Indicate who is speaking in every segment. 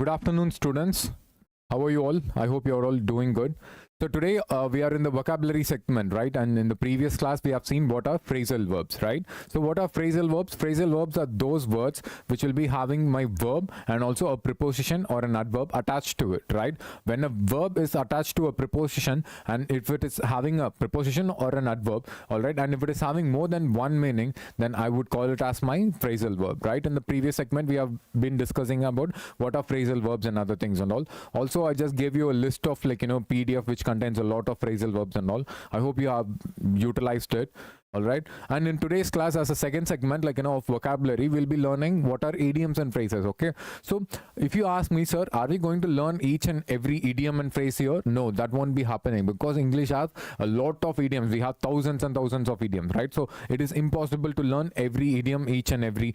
Speaker 1: Good afternoon, students. How are you all? I hope you're all doing good. So today we are in the vocabulary segment, right? And in the previous class, we have seen what are phrasal verbs, right? So what are phrasal verbs? Phrasal verbs are those words which will be having my verb and also a preposition or an adverb attached to it, right? When a verb is attached to a preposition, and if it is having a preposition or an adverb, all right, and if it is having more than one meaning, then I would call it as my phrasal verb, right? In the previous segment, we have been discussing about what are phrasal verbs and other things and all. Also, I just gave you a list of PDF which contains a lot of phrasal verbs and all. I hope you have utilized it. All right, and in today's class, as a second segment, of vocabulary, we'll be learning what are idioms and phrases. Okay, so if you ask me, sir, are we going to learn each and every idiom and phrase here? No, that won't be happening, because English has a lot of idioms. We have thousands and thousands of idioms, right? So it is impossible to learn every idiom each and every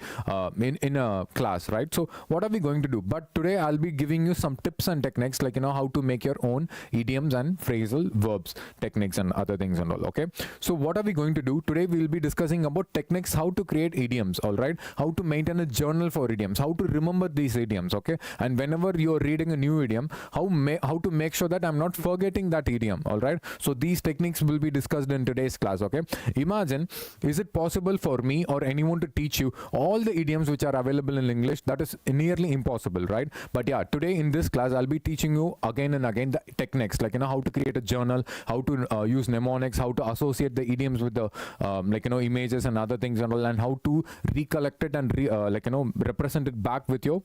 Speaker 1: in a class, right? So what are we going to do? But today I'll be giving you some tips and techniques, how to make your own idioms and phrasal verbs techniques and other things and all. Okay, so what are we going to do? Today we will be discussing about techniques, how to create idioms, all right, how to maintain a journal for idioms, how to remember these idioms, okay, and whenever you're reading a new idiom, how to make sure that I'm not forgetting that idiom, all right. So these techniques will be discussed in today's class. Okay, imagine, is it possible for me or anyone to teach you all the idioms which are available in English? That is nearly impossible, right? But yeah, today in this class I'll be teaching you again and again the techniques, how to create a journal, how to use mnemonics, how to associate the idioms with the images and other things and all, and how to recollect it and represent it back with your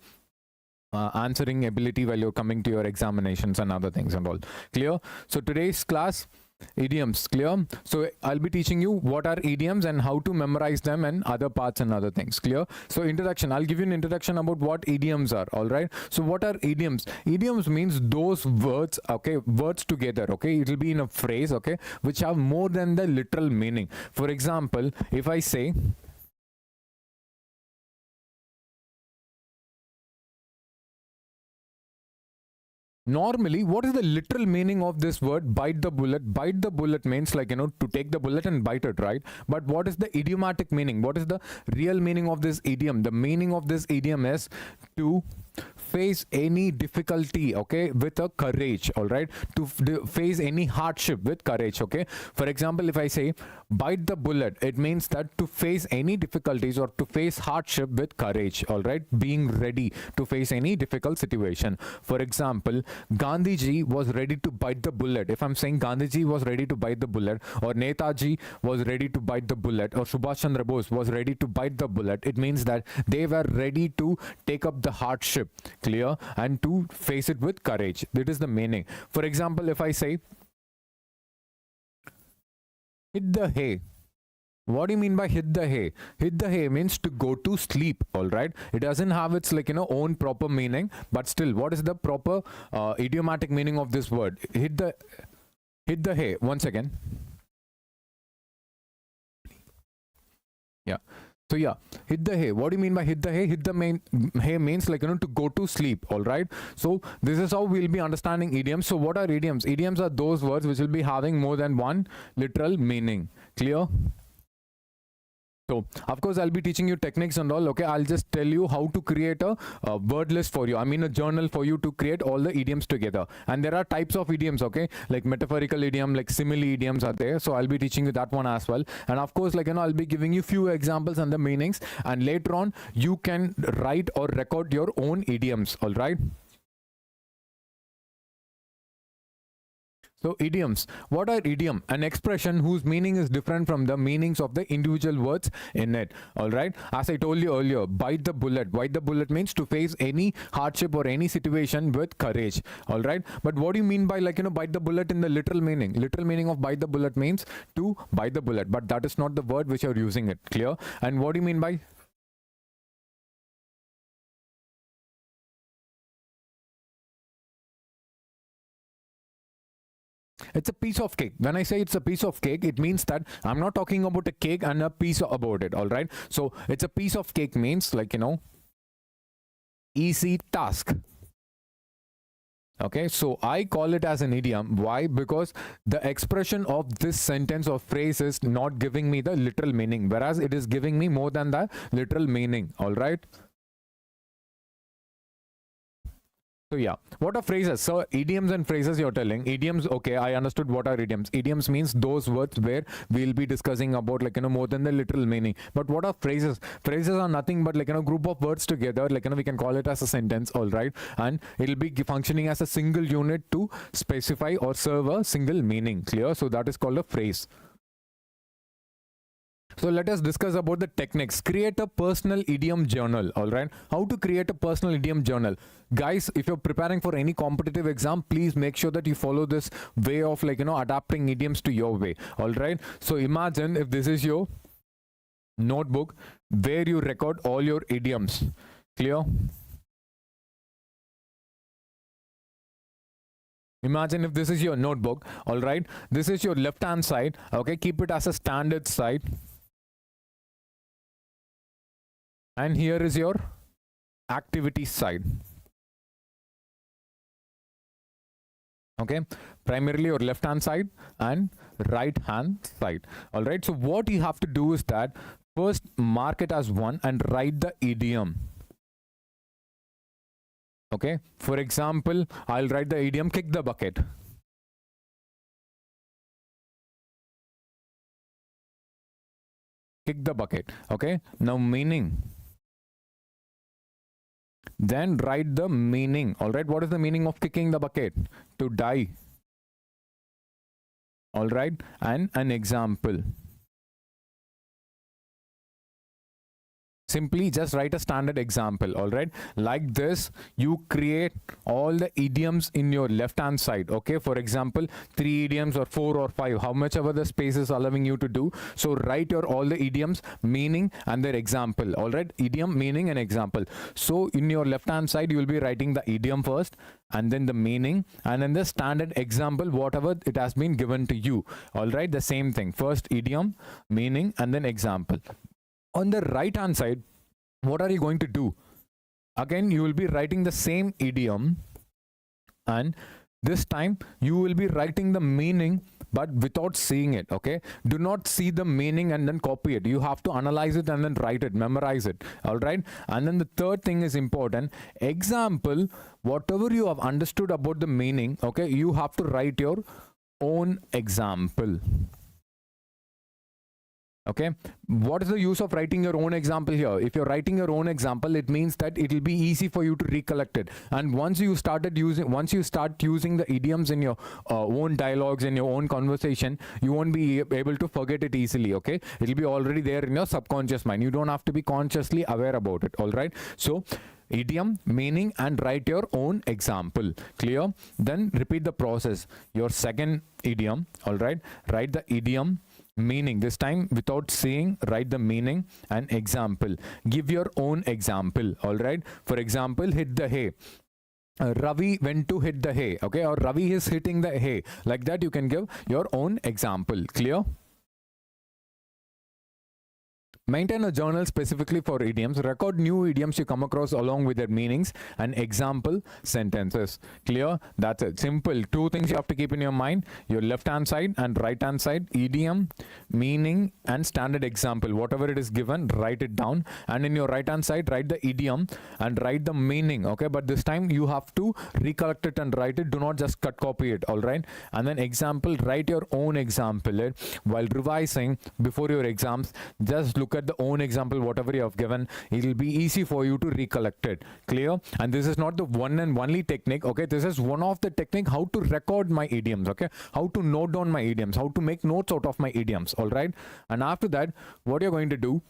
Speaker 1: answering ability while you're coming to your examinations and other things and all. Clear? So today's class, idioms, clear? So I'll be teaching you what are idioms and how to memorize them and other parts and other things. Clear? So introduction, I'll give you an introduction about what idioms are. All right, so what are idioms? Idioms means those words, okay, words together, okay, it will be in a phrase, okay, which have more than the literal meaning. For example, if I say, normally, what is the literal meaning of this word bite the bullet? Bite the bullet means to take the bullet and bite it, right? But what is the idiomatic meaning? What is the real meaning of this idiom? The meaning of this idiom is to face any difficulty, okay, with a courage, all right, to face any hardship with courage. Okay, for example, if I say bite the bullet, it means that to face any difficulties or to face hardship with courage, all right, being ready to face any difficult situation. For example, Gandhiji was ready to bite the bullet. If I'm saying Gandhiji was ready to bite the bullet, or Netaji was ready to bite the bullet, or Subhash Chandra Bose was ready to bite the bullet, it means that they were ready to take up the hardship, clear, and to face it with courage. That is the meaning. For example, if I say hit the hay, what do you mean by hit the hay? Hit the hay means to go to sleep, all right. It doesn't have its own proper meaning, but still, what is the proper idiomatic meaning of this word? Hit the hay. Once again, yeah. So yeah, hit the hay. What do you mean by hit the hay? Hit the hay means to go to sleep, all right. So this is how we'll be understanding idioms. So what are idioms? Idioms are those words which will be having more than one literal meaning. Clear? So, of course, I'll be teaching you techniques and all, okay. I'll just tell you how to create a word list for you. I mean a journal for you to create all the idioms together. And there are types of idioms, okay, like metaphorical idiom, like simile idioms are there. So I'll be teaching you that one as well. And of course, I'll be giving you few examples and the meanings. And later on, you can write or record your own idioms, all right. So idioms. What are idiom? An expression whose meaning is different from the meanings of the individual words in it. All right. As I told you earlier, bite the bullet. Bite the bullet means to face any hardship or any situation with courage. All right. But what do you mean by bite the bullet in the literal meaning? Literal meaning of bite the bullet means to bite the bullet. But that is not the word which you're using it. Clear? And what do you mean by? It's a piece of cake. When I say it's a piece of cake, it means that I'm not talking about a cake and a piece about it, all right? So it's a piece of cake means easy task. Okay, so I call it as an idiom. Why? Because the expression of this sentence or phrase is not giving me the literal meaning, whereas it is giving me more than the literal meaning. All right. So yeah, what are phrases? So idioms and phrases you're telling. Idioms, okay, I understood what are idioms. Idioms means those words where we'll be discussing about more than the literal meaning. But what are phrases? Phrases are nothing but group of words together, we can call it as a sentence, all right? And it'll be functioning as a single unit to specify or serve a single meaning, clear? So that is called a phrase. So let us discuss about the techniques. Create a personal idiom journal, all right? How to create a personal idiom journal? Guys, if you're preparing for any competitive exam, please make sure that you follow this way of adapting idioms to your way, all right? So imagine if this is your notebook where you record all your idioms, clear? Imagine if this is your notebook, all right? This is your left hand side, okay? Keep it as a standard side. And here is your activity side. Okay, primarily your left hand side and right hand side. All right, so what you have to do is that first mark it as 1 and write the idiom. Okay, for example, I'll write the idiom kick the bucket. Kick the bucket. Okay, now meaning. Then write the meaning. All right, what is the meaning of kicking the bucket? To die. All right, and an example. Simply just write a standard example, all right? Like this, you create all the idioms in your left hand side, okay? For example, 3 idioms or 4 or 5, how much ever the space is allowing you to do. So write your all the idioms, meaning and their example, all right? Idiom, meaning and example. So in your left hand side, you will be writing the idiom first and then the meaning and then the standard example, whatever it has been given to you, all right? The same thing, first idiom, meaning and then example. On the right hand side, what are you going to do? Again, you will be writing the same idiom and this time you will be writing the meaning but without seeing it, okay? Do not see the meaning and then copy it. You have to analyze it and then write it, memorize it, all right? And then the third thing is important. Example, whatever you have understood about the meaning, okay, you have to write your own example. Okay, what is the use of writing your own example here? If you're writing your own example, it means that it will be easy for you to recollect it. And once you start using the idioms in your own dialogues, in your own conversation, you won't be able to forget it easily, okay? It'll be already there in your subconscious mind. You don't have to be consciously aware about it, all right? So idiom, meaning, and write your own example, clear? Then repeat the process. Your second idiom, all right? Write the idiom, meaning, this time without seeing, write the meaning and example. Give your own example, all right? For example, hit the hay. Ravi went to hit the hay, okay? Or Ravi is hitting the hay. Like that, you can give your own example, clear? Maintain a journal specifically for idioms. Record new idioms you come across along with their meanings and example sentences. Clear? That's it. Simple. 2 things you have to keep in your mind. Your left hand side and right hand side. Idiom, meaning and standard example. Whatever it is given, write it down. And in your right hand side, write the idiom and write the meaning. Okay, but this time you have to recollect it and write it. Do not just cut copy it. All right. And then example, write your own example. While revising before your exams, just look at the own example, whatever you have given. It will be easy for you to recollect it. Clear? And this is not the one and only technique, okay? This is one of the technique how to record my idioms, okay? How to note down my idioms, how to make notes out of my idioms, all right? And after that, what you're going to do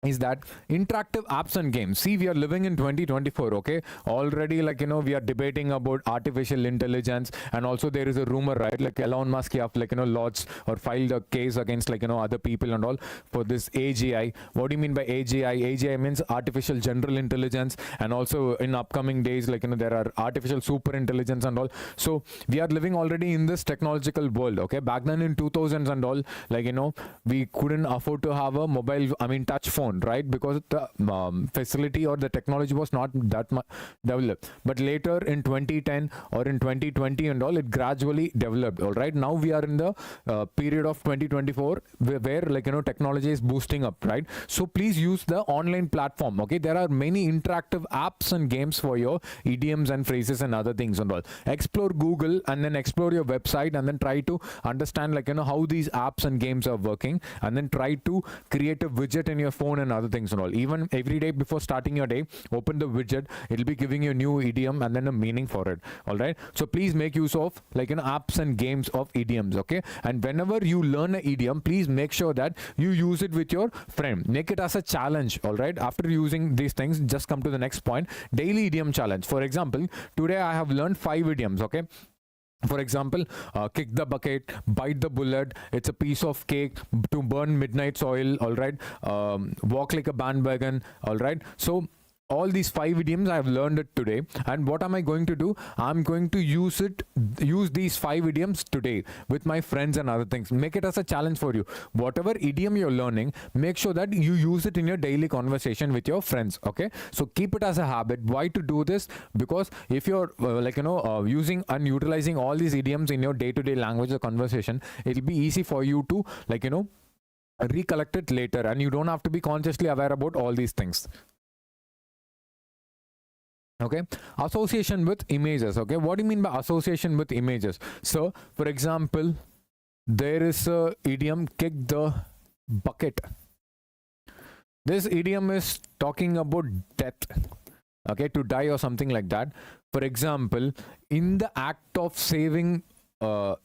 Speaker 1: is that interactive apps and games. See, we are living in 2024, okay? Already, like, we are debating about artificial intelligence, and also there is a rumor, right? Like Elon Musk have, like, lodged or filed a case against, like, other people and all for this AGI. What do you mean by AGI? AGI means artificial general intelligence, and also in upcoming days, like, there are artificial super intelligence and all. So we are living already in this technological world, okay? Back then in 2000s and all, like, we couldn't afford to have a mobile, touch phone. phone, right? Because the facility or the technology was not that much developed. But later in 2010 or in 2020 and all, it gradually developed. All right, now we are in the period of 2024 where like technology is boosting up, right? So please use the online platform. Okay, there are many interactive apps and games for your idioms and phrases and other things and all. Explore Google and then explore your website and then try to understand how these apps and games are working, and then try to create a widget in your phone and other things and all. Even every day before starting your day, open the widget. It'll be giving you a new idiom and then a meaning for it. All right, so please make use of apps and games of idioms. Okay, and whenever you learn an idiom, please make sure that you use it with your friend. Make it as a challenge. All right, after using these things, just come to the next point: daily idiom challenge. For example, today I have learned 5 idioms. Okay, for example, kick the bucket, bite the bullet, it's a piece of cake, to burn midnight oil. All right, walk like a bandwagon. All right, so all these 5 idioms I have learned it today, and what am I going to do? I'm going to use these 5 idioms today with my friends and other things. Make it as a challenge for you. Whatever idiom you're learning, make sure that you use it in your daily conversation with your friends. Okay, so keep it as a habit. Why to do this? Because if you're using and utilizing all these idioms in your day-to-day language or conversation, it'll be easy for you to recollect it later, and you don't have to be consciously aware about all these things. Okay, association with images. Okay, what do you mean by association with images? So for example, there is a idiom, kick the bucket. This idiom is talking about death. Okay, to die or something like that. For example, in the act of saving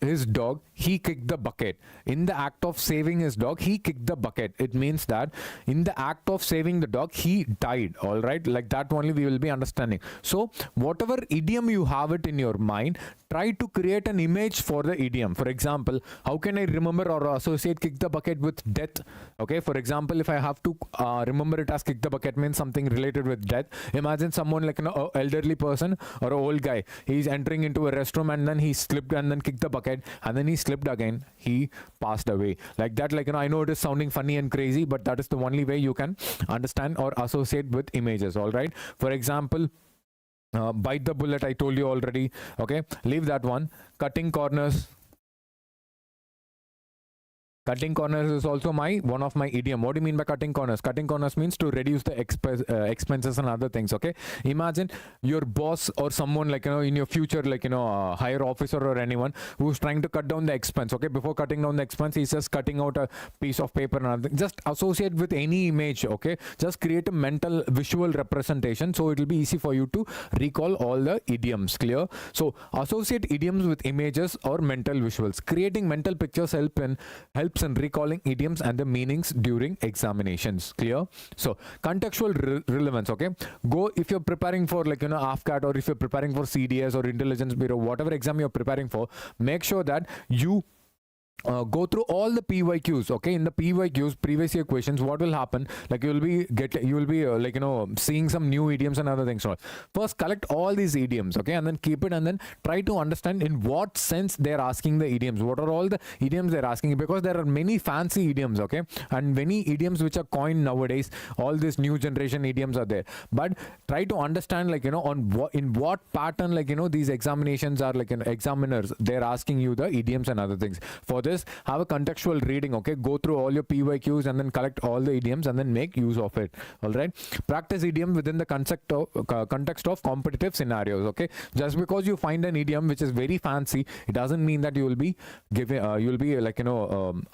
Speaker 1: his dog, he kicked the bucket. In the act of saving his dog, he kicked the bucket. It means that in the act of saving the dog, he died. All right, like that only we will be understanding. So whatever idiom you have it in your mind, try to create an image for the idiom. For example, how can I remember or associate kick the bucket with death? Okay, for example, if I have to remember it as kick the bucket means something related with death. Imagine someone like an elderly person or an old guy. He's entering into a restroom and then he slipped and then kicked the bucket and then he slipped again. He passed away. Like that, I know it is sounding funny and crazy, but that is the only way you can understand or associate with images. All right. For example, bite the bullet, I told you already. Okay, leave that one. Cutting corners. Cutting corners is also one of my idiom. What do you mean by cutting corners? Cutting corners means to reduce the expenses and other things. Okay, imagine your boss or someone in your future, a higher officer or anyone who's trying to cut down the expense. Okay, before cutting down the expense, he's just cutting out a piece of paper and other thing. Just associate with any image. Okay, just create a mental visual representation, so it will be easy for you to recall all the idioms. Clear? So associate idioms with images or mental visuals. Creating mental pictures helps in recalling idioms and the meanings during examinations. Clear? So contextual relevance. Okay, go if you're preparing for AFCAT, or if you're preparing for CDS or Intelligence Bureau, whatever exam you're preparing for, make sure that you go through all the PYQs. Okay, in the PYQs, previous year questions, what will happen? You will be seeing some new idioms and other things. So first collect all these idioms, okay, and then keep it, and then try to understand in what sense they're asking the idioms. What are all the idioms they're asking? Because there are many fancy idioms, okay, and many idioms which are coined nowadays. All these new generation idioms are there, but try to understand in what pattern these examinations are examiners they're asking you the idioms and other things. For this, have a contextual reading. Okay, go through all your PYQs and then collect all the idioms and then make use of it. All right, practice idiom within the context of competitive scenarios. Okay, just because you find an idiom which is very fancy, it doesn't mean that you will be giving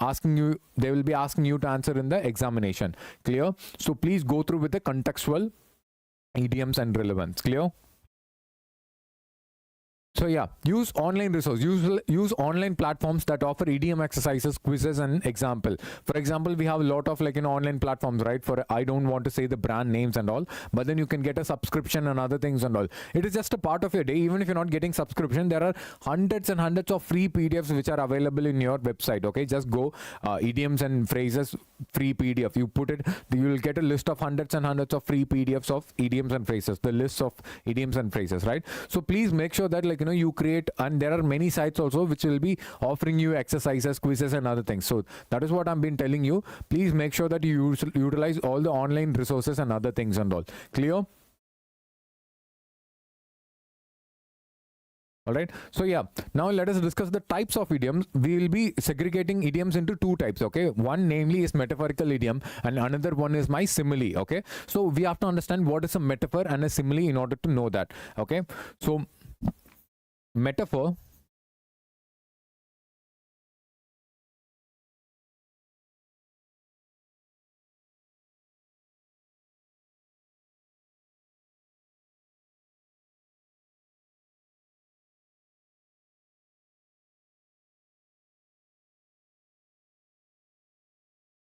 Speaker 1: asking you, they will be asking you to answer in the examination. Clear? So please go through with the contextual idioms and relevance. Clear? So yeah, use online resources, use online platforms that offer idiom exercises, quizzes and example. For example, we have a lot of online platforms, right? For I don't want to say the brand names and all, but then you can get a subscription and other things and all. It is just a part of your day. Even if you're not getting subscription, there are hundreds and hundreds of free PDFs which are available in your website. Okay, just go idioms and phrases, free PDF. You put it, you will get a list of hundreds and hundreds of free PDFs of idioms and phrases, the list of idioms and phrases, right? So please make sure that like you create, and there are many sites also which will be offering you exercises, quizzes and other things. So that is what I've been telling you. Please make sure that you utilize all the online resources and other things and all. Clear? All right, so yeah, now let us discuss the types of idioms. We will be segregating idioms into two types. Okay, one namely is metaphorical idiom and another one is my simile. Okay, so we have to understand what is a metaphor and a simile in order to know that. Okay, so metaphor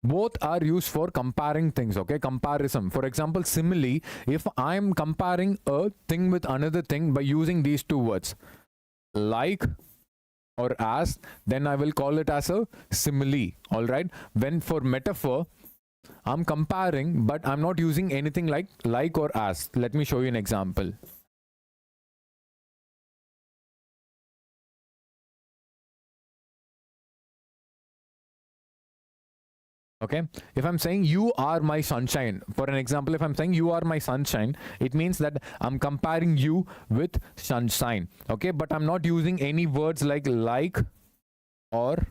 Speaker 1: both are used for comparing things. Okay, comparison. For example, simile, if I'm comparing a thing with another thing by using these two words like or as, then I will call it as a simile. All right, when for metaphor I'm comparing but I'm not using anything like or as. Let me show you an example. Okay, if I'm saying you are my sunshine, for an example, if I'm saying you are my sunshine, it means that I'm comparing you with sunshine. Okay, but I'm not using any words like or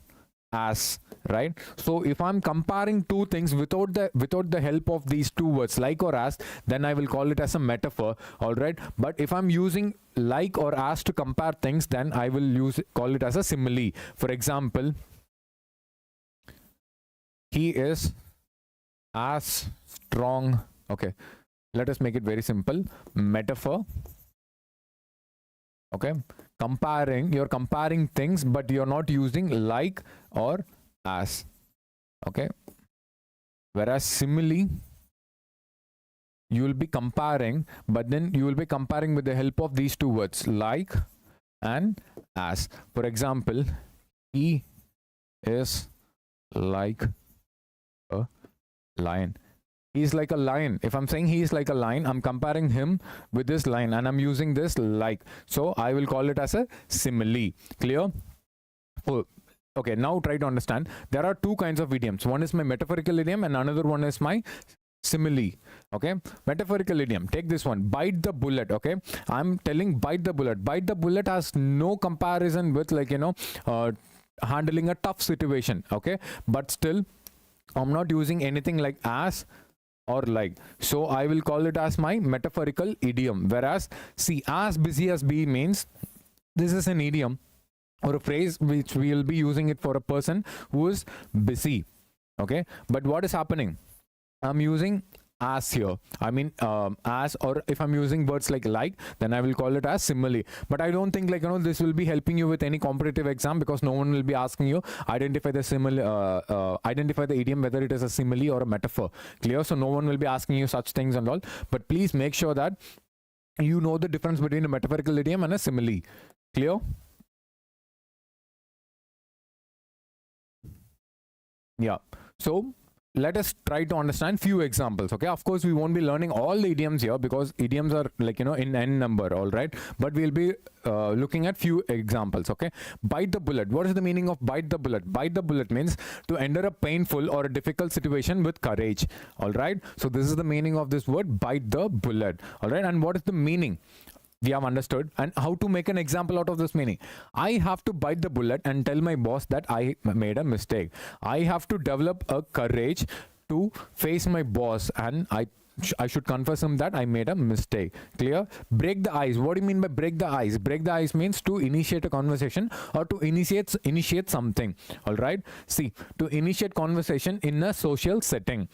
Speaker 1: as, right? So if I'm comparing two things without the help of these two words like or as, then I will call it as a metaphor. All right, but if I'm using like or as to compare things, then I will call it as a simile. For example, he is as strong. Okay, let us make it very simple. Metaphor. Okay, you're comparing things but you're not using like or as. Okay, whereas simile, you will be comparing, but then you will be comparing with the help of these two words like and as. For example, he is like a lion. He's like a lion. If I'm saying he's like a lion, I'm comparing him with this lion and I'm using this like. So I will call it as a simile. Clear? Oh, okay, now try to understand. There are two kinds of idioms. One is my metaphorical idiom and another one is my simile. Okay, metaphorical idiom, take this one, bite the bullet. Okay, I'm telling bite the bullet. Bite the bullet has no comparison with handling a tough situation. Okay, but still I'm not using anything like as or like, so I will call it as my metaphorical idiom. Whereas see, as busy as bee means, this is an idiom or a phrase which we will be using it for a person who is busy. Okay, but what is happening, I'm using as here. I mean as, or if I'm using words like, then I will call it as simile. But I don't think this will be helping you with any competitive exam, because no one will be asking you identify the simile, identify the idiom whether it is a simile or a metaphor. Clear? So no one will be asking you such things and all. But please make sure that you know the difference between a metaphorical idiom and a simile. Clear? Yeah. So let us try to understand few examples. Okay, of course we won't be learning all the idioms here because idioms are in n number. All right, but we'll be looking at few examples. Okay, bite the bullet. What is the meaning of bite the bullet? Bite the bullet means to endure a painful or a difficult situation with courage. All right, so this is the meaning of this word, bite the bullet. All right, and what is the meaning? We have understood. And how to make an example out of this meaning? I have to bite the bullet and tell my boss that I made a mistake. I have to develop a courage to face my boss and I should confess him that I made a mistake. Clear? Break the ice. What do you mean by break the ice? Break the ice means to initiate a conversation or to initiate something. All right, see, to initiate conversation in a social setting.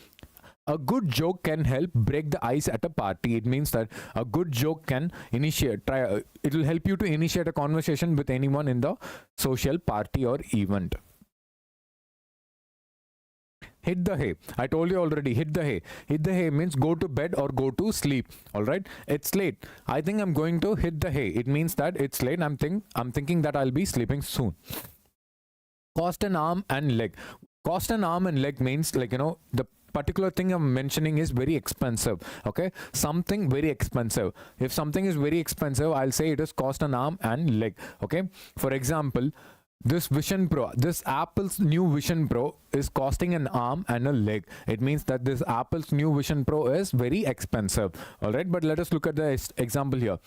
Speaker 1: A good joke can help break the ice at a party. It means that a good joke can it will help you to initiate a conversation with anyone in the social party or event. Hit the hay. I told you already, hit the hay. Hit the hay means go to bed or go to sleep. All right, it's late. I think I'm going to hit the hay. It means that it's late. I'm thinking that I'll be sleeping soon. Cost an arm and leg. Cost an arm and leg means the particular thing I'm mentioning is very expensive. Okay, something very expensive. If something is very expensive, I'll say it is cost an arm and leg. Okay, for example, this Vision Pro, this Apple's new Vision Pro is costing an arm and a leg. It means that this Apple's new Vision Pro is very expensive. All right, but let us look at the example here.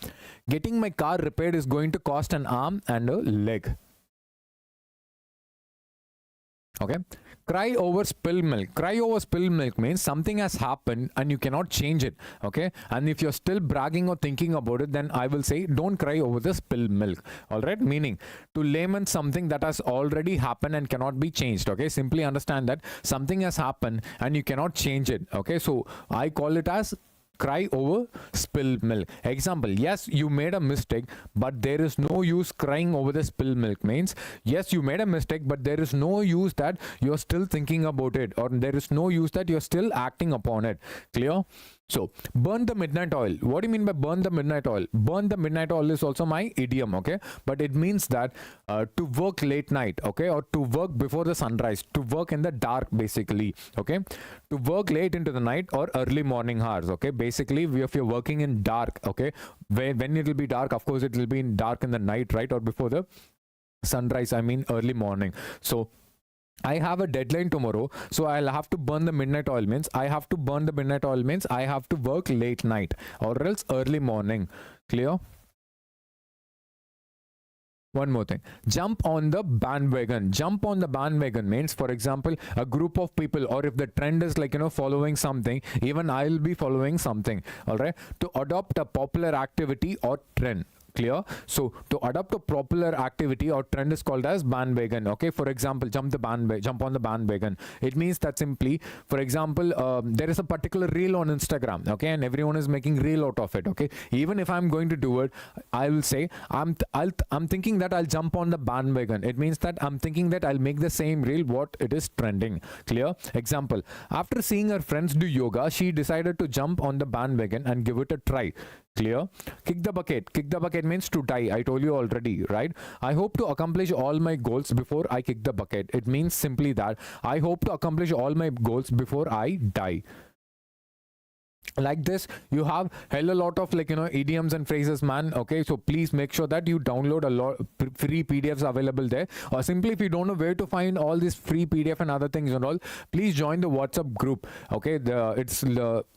Speaker 1: Getting my car repaired is going to cost an arm and a leg. Okay, cry over spilled milk. Cry over spilled milk means something has happened and you cannot change it. Okay, and if you're still bragging or thinking about it, then I will say don't cry over the spilled milk. All right, meaning to layman something that has already happened and cannot be changed. Okay, simply understand that something has happened and you cannot change it. Okay, so I call it as cry over spilled milk. Example, yes, you made a mistake, but there is no use crying over the spilled milk. Means, yes, you made a mistake, but there is no use that you're still thinking about it, or there is no use that you're still acting upon it. Clear? So, burn the midnight oil. What do you mean by burn the midnight oil? Burn the midnight oil is also my idiom, okay? But it means that to work late night, okay? Or to work before the sunrise, to work in the dark, basically, okay? To work late into the night or early morning hours, okay? Basically, if you're working in dark, okay? When it will be dark, of course, it will be in dark in the night, right? Or before the sunrise, I mean early morning. So, I have a deadline tomorrow, so I'll have to burn the midnight oil. Means I have to burn the midnight oil means I have to work late night or else early morning. Clear? One more thing, jump on the bandwagon. Jump on the bandwagon means, for example, a group of people, or if the trend is like, following something, even I'll be following something. All right, to adopt a popular activity or trend. Clear? So to adopt a popular activity or trend is called as bandwagon. Okay, for example, jump on the bandwagon. It means that simply, for example, there is a particular reel on Instagram, okay, and everyone is making reel out of it. Okay, even if I'm going to do it, I will say I'm thinking that I'll jump on the bandwagon. It means that I'm thinking that I'll make the same reel what it is trending. Clear? Example, after seeing her friends do yoga, she decided to jump on the bandwagon and give it a try. Clear? Kick the bucket. Kick the bucket means to die. I told you already, right? I hope to accomplish all my goals before I kick the bucket. It means simply that I hope to accomplish all my goals before I die. Like this, you have hell a lot of idioms and phrases, man. Okay, so please make sure that you download a lot free PDFs available there, or simply if you don't know where to find all these free PDF and other things and all, please join the WhatsApp group. Okay,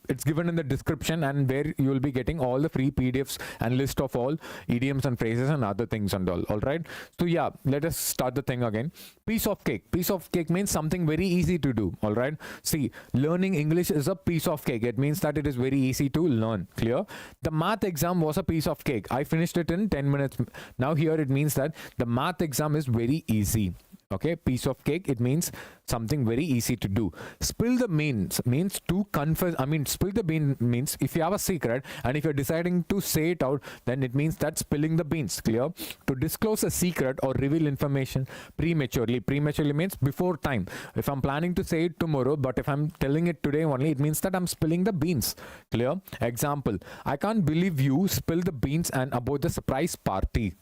Speaker 1: it's given in the description, and where you will be getting all the free PDFs and list of all idioms and phrases and other things and all. All right, so yeah, let us start the thing again. Piece of cake. Piece of cake means something very easy to do. All right, see, learning English is a piece of cake. It means that it is very easy to learn. Clear? The math exam was a piece of cake. I finished it in 10 minutes. Now here it means that the math exam is very easy. Okay, piece of cake, it means something very easy to do. Spill the beans means to confess. I mean, spill the bean means if you have a secret and if you're deciding to say it out, then it means that spilling the beans. Clear? To disclose a secret or reveal information prematurely. Prematurely means before time. If I'm planning to say it tomorrow, but if I'm telling it today only, it means that I'm spilling the beans. Clear? Example, I can't believe you spilled the beans and about the surprise party.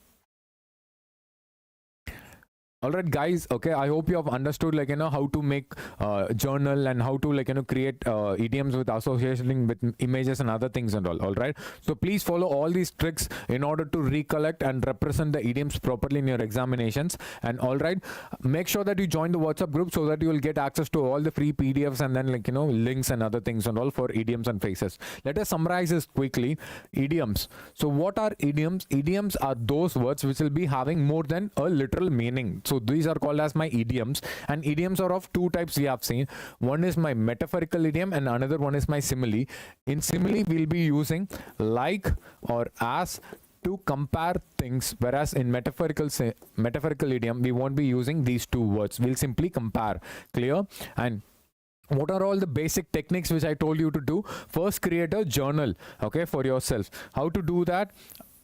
Speaker 1: All right, guys. Okay, I hope you have understood how to make journal and how to create idioms with association with images and other things and all. All right, so please follow all these tricks in order to recollect and represent the idioms properly in your examinations. And all right, make sure that you join the WhatsApp group so that you will get access to all the free PDFs and then links and other things and all for idioms and phrases. Let us summarize this quickly. Idioms. So what are idioms? Idioms are those words which will be having more than a literal meaning. So these are called as my idioms, and idioms are of two types we have seen. One is my metaphorical idiom and another one is my simile. In simile, we'll be using like or as to compare things, whereas in metaphorical idiom, we won't be using these two words. We'll simply compare. Clear? And what are all the basic techniques which I told you to do? First, create a journal, okay, for yourself. How to do that?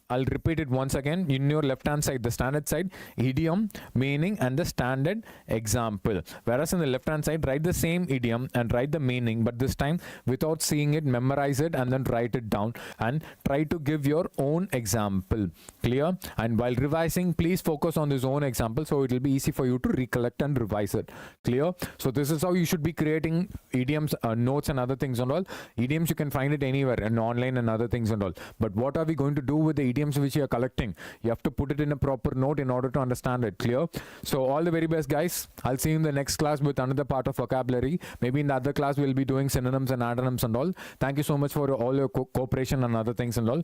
Speaker 1: I'll repeat it once again. In your left hand side, the standard side, idiom, meaning, and the standard example. Whereas in the left hand side, write the same idiom and write the meaning, but this time without seeing it, memorize it and then write it down and try to give your own example. Clear? And while revising, please focus on this own example so it will be easy for you to recollect and revise it. Clear? So this is how you should be creating idioms, notes and other things and all. Idioms, you can find it anywhere and online and other things and all. But what are we going to do with the idioms which you are collecting? You have to put it in a proper note in order to understand it. Clear? So all the very best, guys. I'll see you in the next class with another part of vocabulary. Maybe in the other class we'll be doing synonyms and antonyms and all. Thank you so much for all your cooperation and other things and all.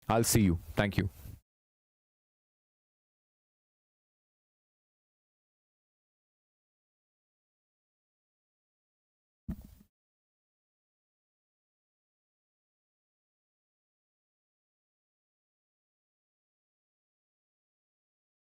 Speaker 1: I'll see you. Thank you.